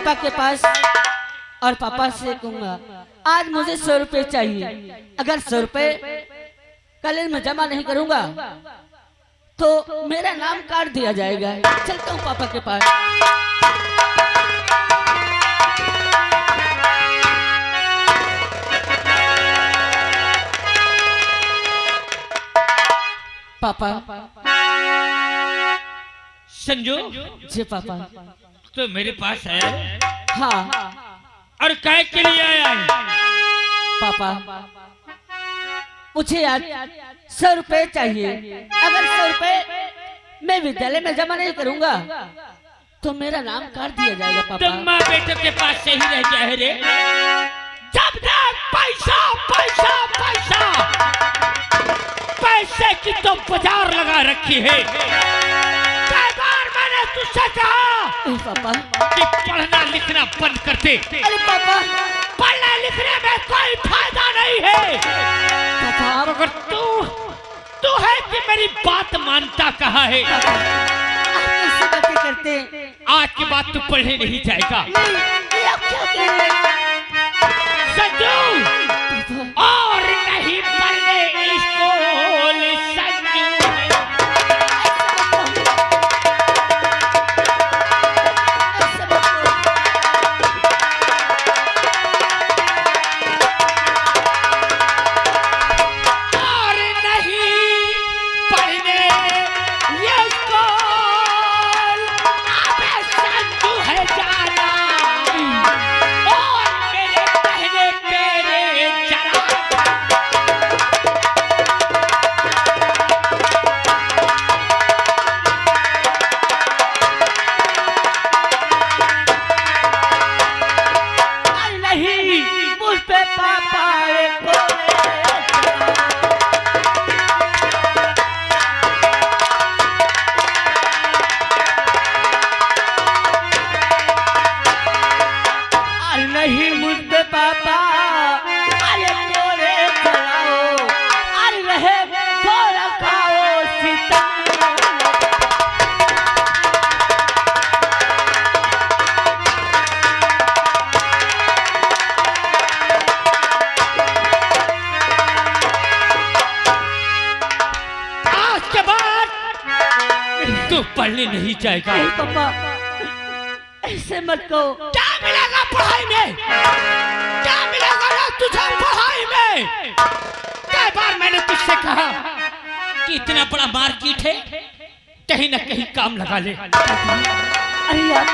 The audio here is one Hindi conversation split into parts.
पापा के पास और पापा से कहूंगा आज मुझे 100 रुपए चाहिए। अगर 100 रुपए कल मैं जमा नहीं करूंगा तो मेरा नाम काट दिया जाएगा। चलता हूँ पापा के पास। पापा। संजू जी पापा। तो मेरे पास आया है? हाँ। और काय के लिए आया है? पापा मुझे आज 100 रुपए चाहिए। अगर 100 रुपए मैं विद्यालय में जमा नहीं करूंगा तो मेरा नाम काट दिया जाएगा। पापा तुम माँ बेटे के पास से ही रह गया है रे। जब तक पैसा पैसा पैसा पैसे की तो बाजार लगा रखी है। कई बार मैंने तुझसे कहा पापा कि पढ़ना लिखना बंद कर दे। अरे पापा पढ़ने लिखने में कोई फायदा नहीं है। पापा अगर तू है कि मेरी बात मानता कहाँ है? आप कैसे बातें करते हैं? आज के बाद तू पढ़ने नहीं जाएगा। ये आप क्या कह रहे हैं? संजू और नहीं पढ़ने स्कूल। संजू पढ़ने नहीं जाएगा। पापा ऐसे मत कहो। क्या मिलेगा पढ़ाई में? क्या मिलेगा ना तुझे पढ़ाई में? कई बार मैंने तुझसे कहा कि इतना बड़ा मार्केट है, कहीं ना कहीं काम लगा ले। अरे यार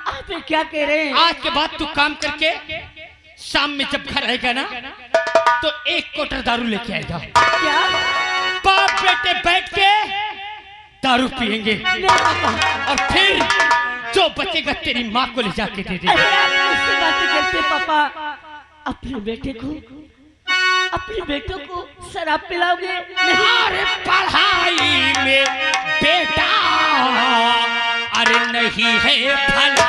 आप ये क्या कह रहे हैं? आज के बाद तू काम करके शाम में जब घर आएगा ना तो 1 क्वार्टर दारू लेके आएगा। क्या? बाप बेटे बैठ के दारू पिएंगे और फिर जो बचेगा तेरी माँ को ले जाके दे दे। ऐसी बातें करते पापा। अपने बेटों को शराब पिलाओगे? अरे पढ़ाई में बेटा अरे नहीं है भला।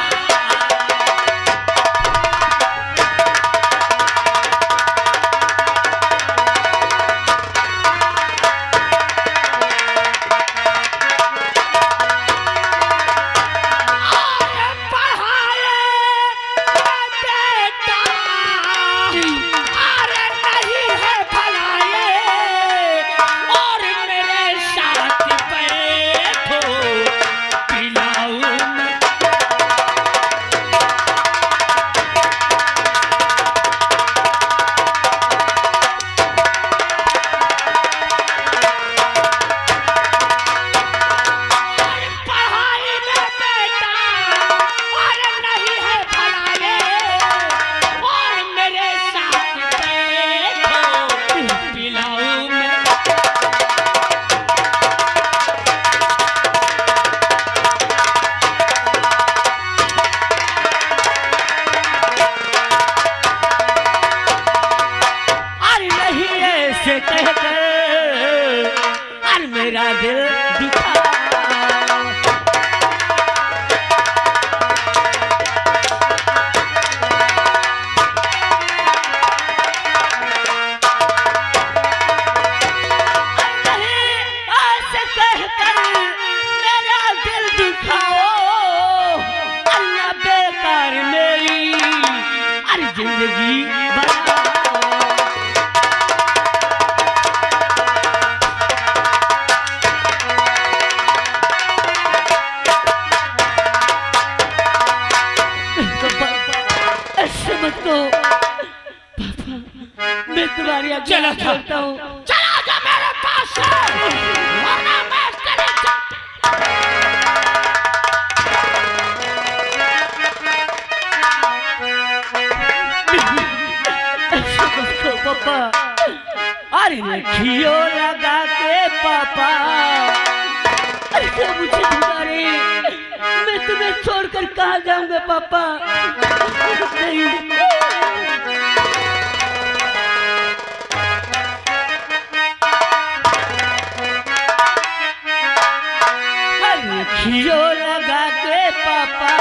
जिंदगी बना। ऐसे मत कहो पापा, मैं तुम्हारी आज्ञा करता हूँ। चला जा मेरे पास से, वरना मैं तेरे पापा। अरे लखियों लगा के पापा, अरे क्या मुझे तुम्हारे, मैं तुम्हें छोड़कर कहाँ जाऊंगा पापा। लखियों लगा के पापा,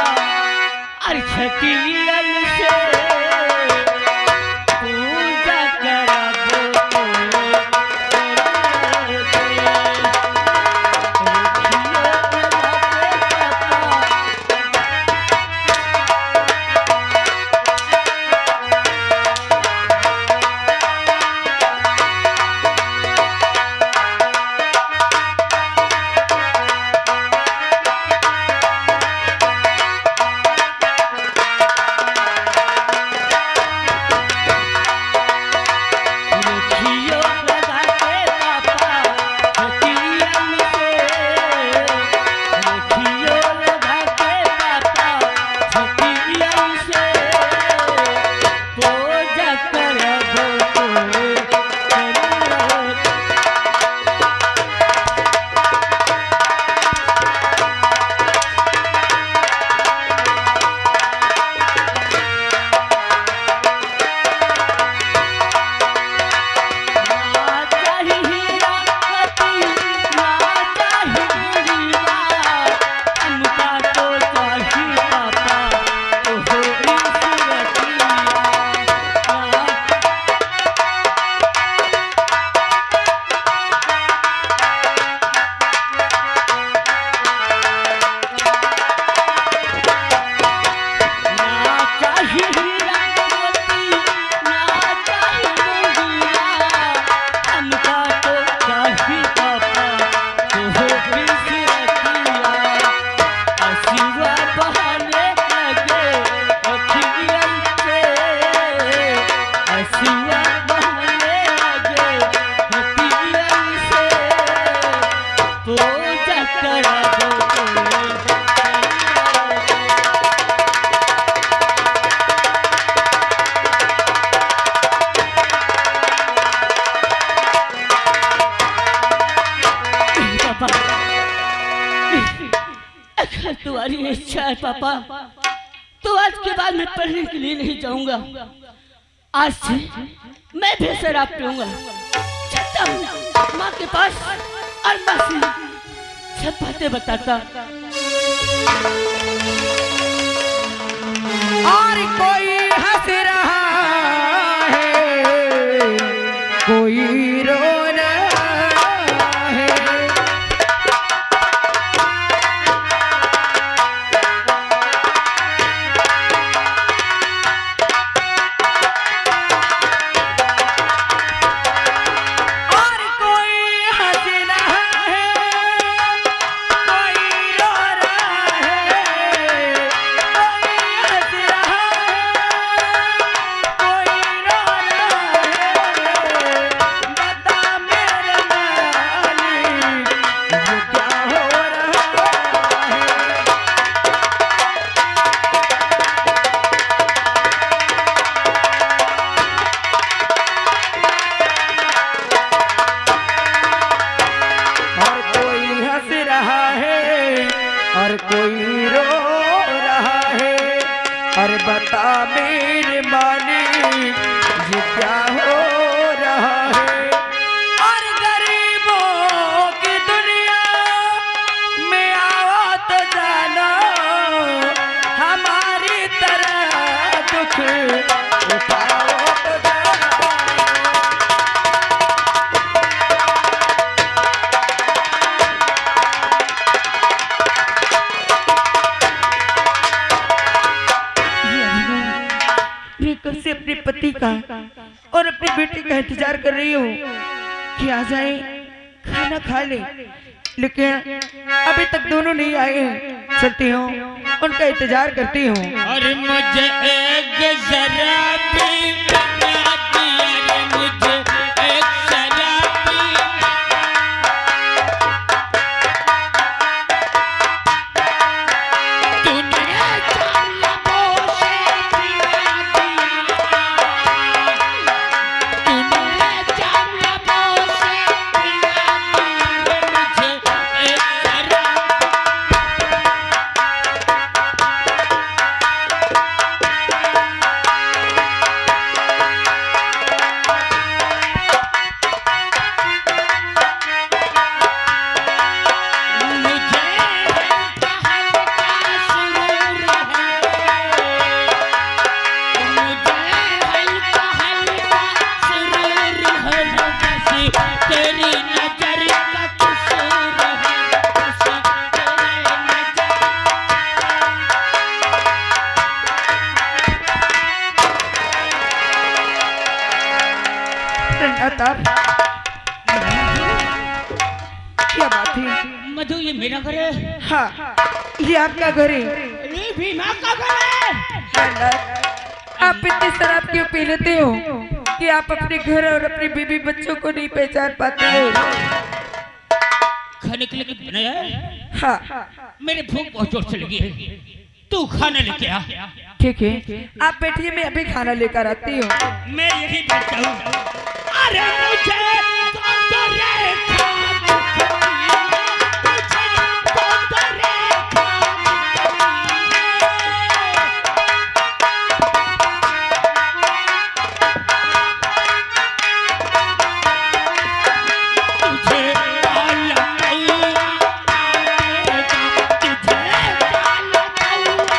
अरे छटियन से पूजा कराबो तो तुम्हारी इच्छा है पापा, तो आज के बाद मैं पढ़ने के लिए नहीं जाऊंगा। आज से मैं भी शराब पीऊंगा, चलता हूँ माँ के पास और माँ से सब बातें बताता। और कोई हंस रहा है, कोई रो रहा है, और कोई हंस रहा है, कोई रो रहा है, कोई हंस रहा है, कोई रो रहा है। बता मेरे मालिक, ये क्या हो रहा है। और कोई हंस रहा है और कोई रो रहा है, और बता मेरे मालिक ये क्या हो रहा है। और गरीबों की दुनिया में आओ तो जानो, हमारी तरह दुख उठाओ तो जानो। ये से अपने पति का और अपनी बेटी का इंतजार कर रही हूँ कि आ जाए खाना खा ले, लेकिन अभी तक दोनों नहीं आए हैं। चलती हूँ उनका इंतजार करती हूँ। और मुझे एक शराबी बना दिया, मुझे एक शराबी। तूने जाम लबों से पिला दिया, तूने जाम लबों से पिला दिया, मुझे एक शराबी। क्या बात है मधु, ये मेरा घर है। हाँ, ये आपका घर है। ये भीमा का घर है। आप इतनी शराब क्यों पी लेते हो कि आप अपने घर और अपनी बीवी बच्चों को नहीं पहचान पाते हो? खाने के लिए कुछ बनाया है? हाँ, मेरे भूख बहुत जोर से लगी है, तू खाना लेके आ। ठीक है, आप बैठिए, मैं अभी खाना लेकर आती हूँ। मैं यही बैठा हूँ। अरे मुझे कौन तो रेखा दिखाई है, मुझे कौन तो रेखा तुझे काला कौआ आएगा, तुझे काला कौआ आएगा,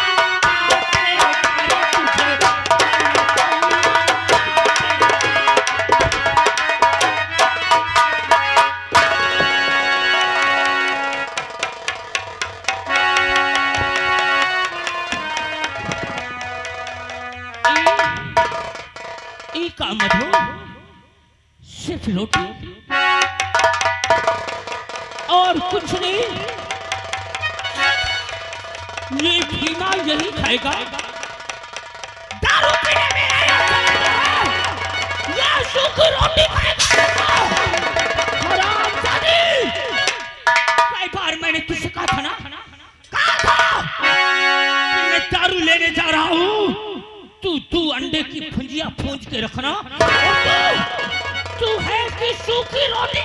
का मधु सिर्फ रोटी और कुछ नहीं। ये भीमा यही खाएगा, दारू पीने में या सूखी रोटी खाएगा। हरामजादी, कई बार मैंने तुझसे कहा था ना, कहा था कि मैं दारू लेने जा रहा हूँ, तू अंडे की भुजिया भूंज के रखना, और तू है कि सूखी रोटी।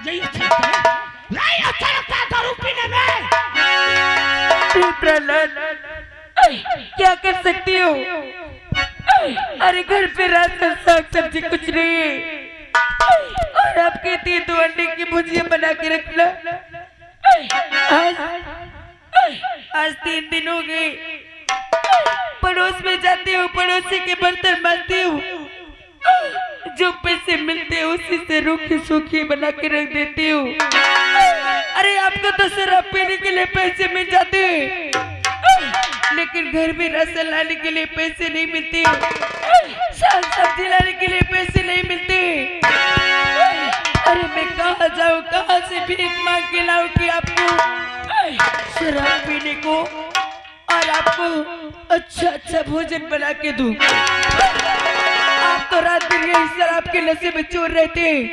यही अच्छा लगता है, नहीं अच्छा लगता है दारू पीने में। प्रहलाद, क्या कर सकती हो? अरे घर पे रात का साग सब्जी कुछ नहीं है, और आप कहती है 2 अंडे की भुजिया बना के रखना। आज 3 दिन हो गए, पड़ोस में जाती हूँ, पड़ोसी के बर्तन मांजती हूँ, जो पैसे मिलते हैं उसी से रूखी सूखी बना के रख देती हूँ। अरे आपको तो शराब पीने के लिए पैसे मिल जाते हैं, लेकिन घर में राशन लाने के लिए पैसे नहीं मिलते, साग सब्जी लाने के लिए पैसे नहीं मिलते। अरे मैं कहाँ जाऊँ, कहाँ से भीख मांग के लाऊं कि आपको शराब पीने को और आपको अच्छा अच्छा भोजन बना के दूं। आप तो रात दिन यही शराब के नशे में चोर रहते हैं,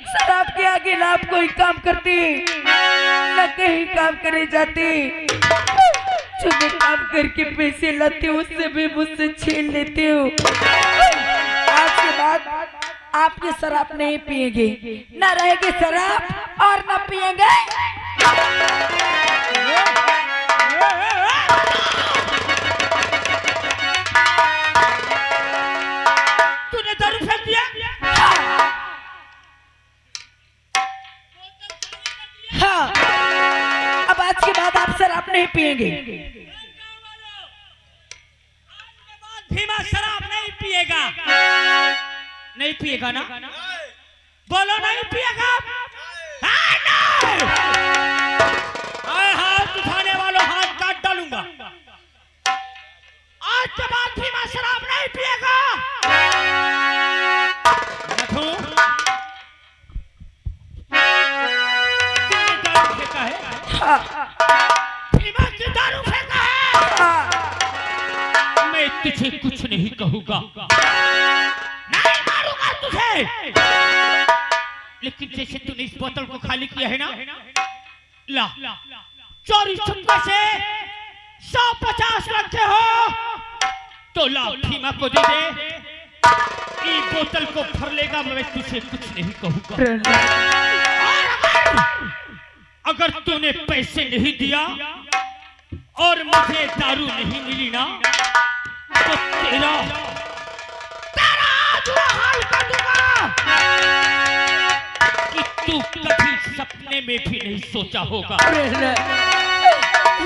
शराब के आगे ना आप कोई काम करते न कहीं काम करे जाते, जो मैं काम करके पैसे लाते हो उससे भी मुझसे छीन लेते हो। आज के बाद आपके शराब नहीं पिएंगे, ना रहेंगे शराब और ना पिएंगे। तूने दारू फेंक दिया? हाँ, अब आज के बाद आप शराब नहीं पिएंगे। भीमा शराब नहीं पिएगा, नहीं पिएगा ना? बोलो नहीं पिएगा? हाथ उठाने वालों हाथ काट डालूंगा। भीमा की दारू फेंका है। मैं तुझे कुछ नहीं कहूंगा, नहीं मारूंगा तुझे, लेकिन जैसे तूने इस बोतल को खाली किया है ना, ला चोरी छुपे से 150 रखे हो तो ला भीमा को दे दे। इस बोतल को भर लेगा, मैं तुझे कुछ नहीं कहूंगा। अगर तूने पैसे नहीं दिया और मुझे दारू नहीं मिली ना, तो तेरा आज वो हाल कर दूंगा कि तू कभी सपने में भी नहीं सोचा होगा।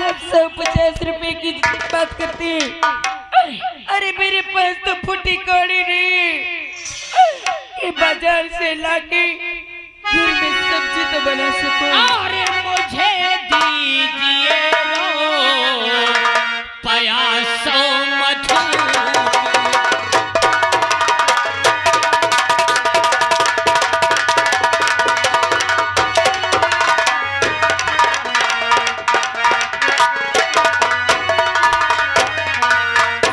आप 150 रुपए की बात करते हैं। अरे मेरे पास तो फूटी कौड़ी नहीं, ये बाजार से लाके घर में सब्जी तो बना सकूं। अरे मुझे दीजिए पयासो मधु,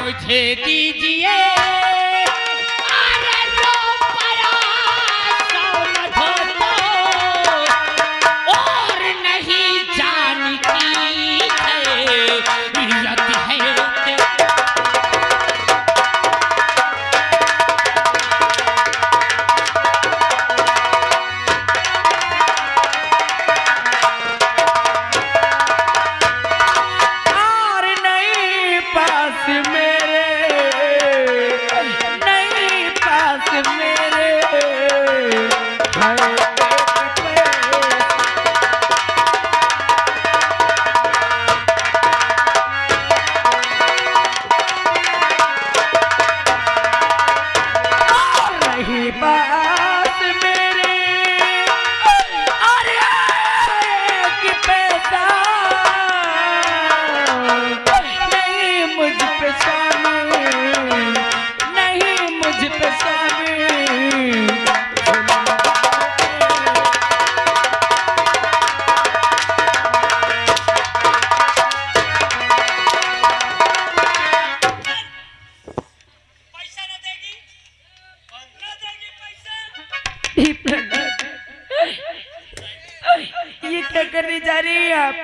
मुझे दीजिए ये क्या करने जा रही है आप?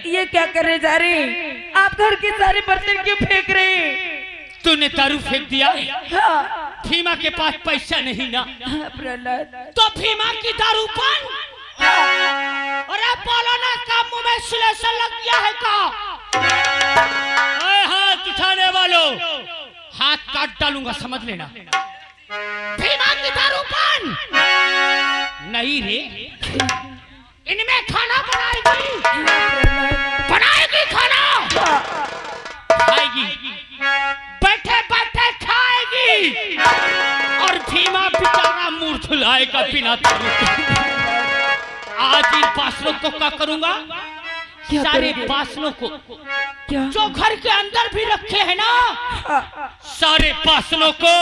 ये क्या करने जा रहे हैं आप? घर के सारे बर्तन क्यों फेंक रहे हैं? तूने दारू फेंक दिया? हाँ। भीमा के पास पैसा नहीं ना, तो भीमा की दारू बंद। अरे बोलो ना, काम मुंह में सिलेशन लग गया है का? हाथ उठाने वालों, हाथ काट डालूंगा, समझ लेना। भीमा की दारू बंद नहीं रे, इनमें खाना बनाएगी, बनाएगी खाना, खाएगी, बैठे बैठे खाएगी, और भीमा बेचारा मुंह धुलाएगा बिना दारू के। आज इन बासनों को क्या करूंगा? सारे बासनों को जो घर के अंदर भी रखे हैं ना, सारे बासनों को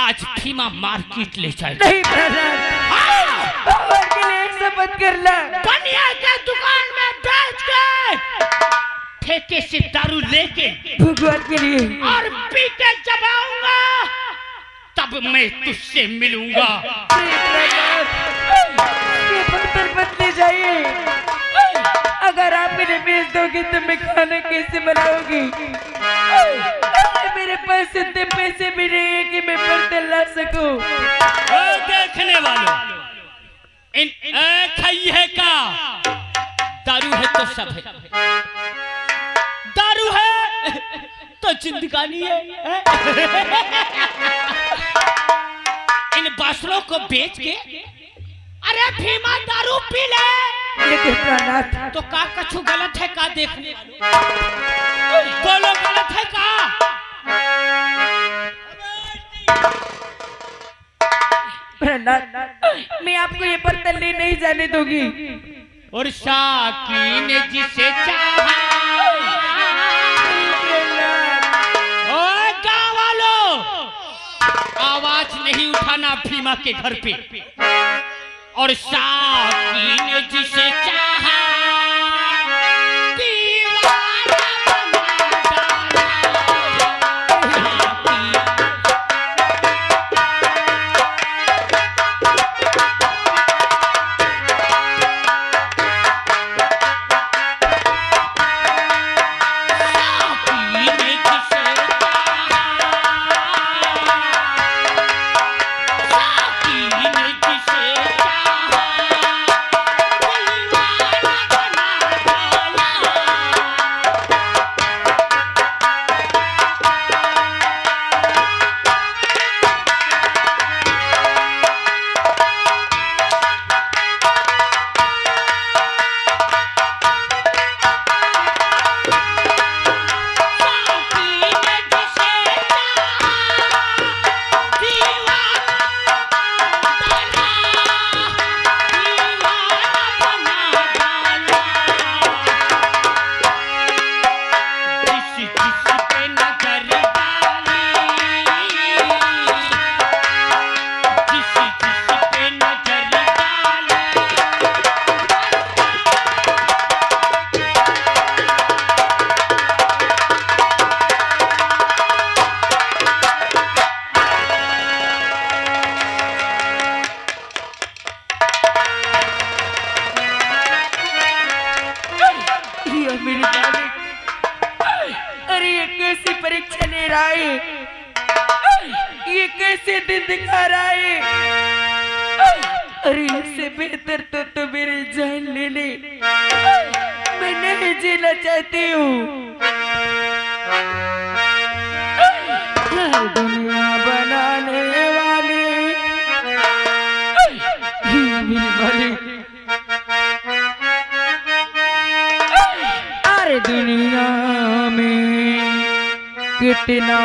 आज भीमा मार्केट ले जाएगा। नहीं मत कर ला। बनिया के दुकान में बेच के ठेके से दारू लेके भगवान के लिए और पी के जब आऊंगा तब मैं तुझसे मिलूंगा। ये बर्तन बदले जाइए, अगर आप मेरे बेच दोगे तो मैं खाना कैसे बनाऊंगी? मेरे पास इतने पैसे भी नहीं है कि मैं बर्तन ला सकूं। देखने वालों, खाई है का? दारू है तो सब है, दारू है तो जिंदगानी है। इन बासलों को बेच के अरे भीमा दारू पी ले, लेकिन प्राणाथ तो का कछु गलत है का? देखने बोलो, गलत है का? जन्नत, मैं आपको ये बर्तन ले नहीं जाने दूंगी। और साकी ने जिसे चाहा, ओए गाँव वालों, आवाज नहीं उठाना भीमा के घर पे। और साकी ने जिसे चाहा, परीक्षा ले रहा है, ये कैसे दिन दिखा रहा है। अरे इससे बेहतर तो मेरी जान ले ले, मैं नहीं जीना चाहती हूँ। दुनिया बनाने वाले मेरे मालिक, अरे दुनिया में कितना